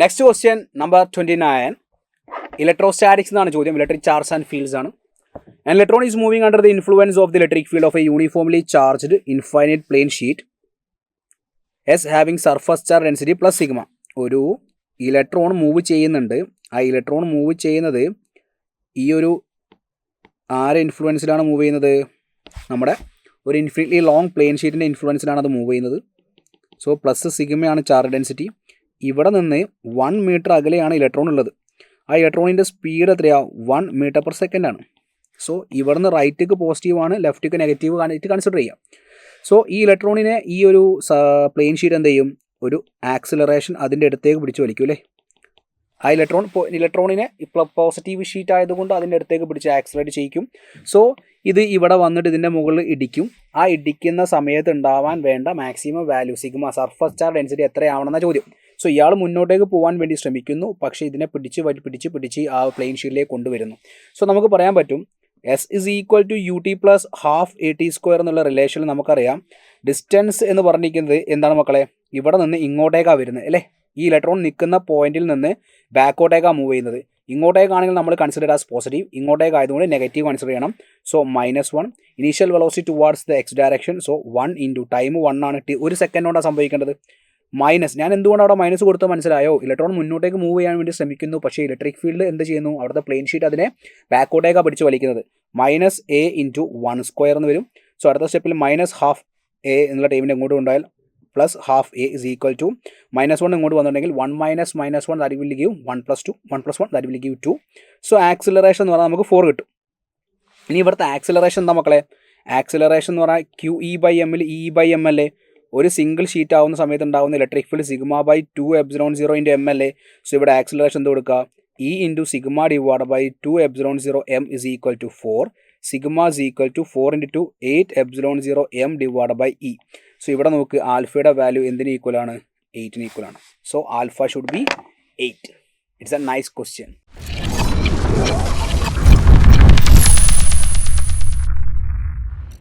Next question number 29. Electrostatics എന്നാണ് ചോദ്യം. Electric charge and fields ആണ്. An electron is moving under the influence of the electric field of a uniformly charged infinite plane sheet S having surface charge density plus sigma. ഒരു electron move ചെയ്യുന്നുണ്ട്. ആ electron move ചെയ്യുന്നത് ഈ ഒരു ആരെ ഇൻഫ്ലുവൻസിലാണ് move ചെയ്യുന്നത്? നമ്മുടെ ഒരു ഇൻഫിനിറ്റ്ലി ലോങ് പ്ലെയിൻ ഷീറ്റിൻ്റെ ഇൻഫ്ലുവൻസിലാണ് അത് മൂവ് ചെയ്യുന്നത്. സോ പ്ലസ് സിഗ്മയാണ് ചാർജ് ഡെൻസിറ്റി. ഇവിടെ നിന്ന് 1 മീറ്റർ അകലെയാണ് ഇലക്ട്രോൺ ഉള്ളത്. ആ ഇലക്ട്രോണിൻ്റെ സ്പീഡ് എത്രയാണ്? 1 മീറ്റർ പെർ സെക്കൻഡ് ആണ്. സോ ഇവിടുന്ന് റൈറ്റിക്ക് പോസിറ്റീവാണ്, ലെഫ്റ്റിക്ക് നെഗറ്റീവ് ആയിട്ട് കൺസിഡർ ചെയ്യാം. സോ ഈ ഇലക്ട്രോണിനെ ഈ ഒരു പ്ലെയിൻ ഷീറ്റ് എന്ത് ചെയ്യും? ഒരു ആക്സിലറേഷൻ അതിൻ്റെ അടുത്തേക്ക് പിടിച്ച് വലിക്കും അല്ലേ? ആ ഇലക്ട്രോണിനെ ഇപ്പോൾ പോസിറ്റീവ് ഷീറ്റ് ആയതുകൊണ്ട് അതിൻ്റെ അടുത്തേക്ക് പിടിച്ച് ആക്സിലറേറ്റ് ചെയ്യിക്കും. സോ ഇത് ഇവിടെ വന്നിട്ട് ഇതിൻ്റെ മുകളിൽ ഇടിക്കും. ആ ഇടിക്കുന്ന സമയത്ത് ഉണ്ടാവാൻ വേണ്ട maximum value sigma surface charge density എത്രയാവണമെന്ന ചോദ്യം. സോ ഇയാൾ മുന്നോട്ടേക്ക് പോകാൻ വേണ്ടി ശ്രമിക്കുന്നു, പക്ഷേ ഇതിനെ പിടിച്ച് ആ പ്ലെയിൻ ഷീറ്റിലേക്ക് കൊണ്ടുവരുന്നു. സോ നമുക്ക് പറയാൻ പറ്റും S is equal to ut plus half at square എന്നുള്ള റിലേഷനിൽ നമുക്കറിയാം ഡിസ്റ്റൻസ് എന്ന് പറഞ്ഞിരിക്കുന്നത് എന്താണ് മക്കളെ? ഇവിടെ നിന്ന് ഇങ്ങോട്ടേക്കാണ് വരുന്നത് അല്ലേ? ഈ ഇലക്ട്രോൺ നിൽക്കുന്ന പോയിന്റിൽ നിന്ന് ബാക്കോട്ടേക്കാണ് മൂവ് ചെയ്യുന്നത്. ഇങ്ങോട്ടേക്കാണെങ്കിൽ നമ്മൾ കൺസിഡർ ആസ് പോസിറ്റീവ്, ഇങ്ങോട്ടേക്ക് ആയതുകൊണ്ട് നെഗറ്റീവ് കൺസിഡർ ചെയ്യണം. So -1 initial velocity towards the X direction. So 1 into time 1 ആണ്. ഒരു സെക്കൻഡ് കൊണ്ടാണ് സംഭവിക്കേണ്ടത്. മൈനസ്, ഞാൻ എന്തുകൊണ്ട് അവിടെ മൈനസ് കൊടുത്ത് മനസ്സിലായോ? ഇലക്ട്രോൺ മുന്നോട്ടേക്ക് മൂവ് ചെയ്യാൻ വേണ്ടി ശ്രമിക്കുന്നു, പക്ഷേ ഇലക്ട്രിക് ഫീൽഡ് എന്ത് ചെയ്യുന്നു? അവിടുത്തെ പ്ലെയിൻ ഷീറ്റ് അതിനെ ബാക്കോട്ടേക്കാണ് പിടിച്ച് വലിക്കുന്നത്. -a ഇൻറ്റു 1 സ്ക്വയർ എന്ന് വരും. സോ അടുത്ത സ്റ്റെപ്പിൽ -12 a എന്നുള്ള ടൈമിൻ്റെ ഇങ്ങോട്ട് കൊണ്ടുപോയാൽ plus half a is equal to -1 ഇങ്ങോട്ട് വന്നിട്ടുണ്ടെങ്കിൽ 1 - -1 that will give 1 + 2 1 + 1 that will give 2. So acceleration എന്ന് പറഞ്ഞാൽ നമുക്ക് 4 കിട്ടും. ഇനി ഇവിടുത്തെ ആക്സിലറേഷൻ എന്താ മക്കളെ? ആക്സിലറേഷൻ എന്ന് പറഞ്ഞാൽ QE/m E/m അല്ലേ? ഒരു സിംഗിൾ ഷീറ്റ് ആവുന്ന സമയത്ത് ഉണ്ടാകുന്ന ഇലക്ട്രിക് ഫീൽഡ് σ/2 ε0 × m അല്ലേ? സോ ഇവിടെ ആക്സിലറേഷൻ എന്ത് കൊടുക്കുക? E × σ / 2 ε0 m is equal to 4. Sigma is equal to 4 × 2 8 ε0 m / E. So ഇവിടെ നോക്ക്, ആൽഫയുടെ വാല്യൂ എന്തിന് ഈക്വൽ ആണ്? 8ന് ഈക്വൽ ആണ്. So alpha should be 8. It's a nice question.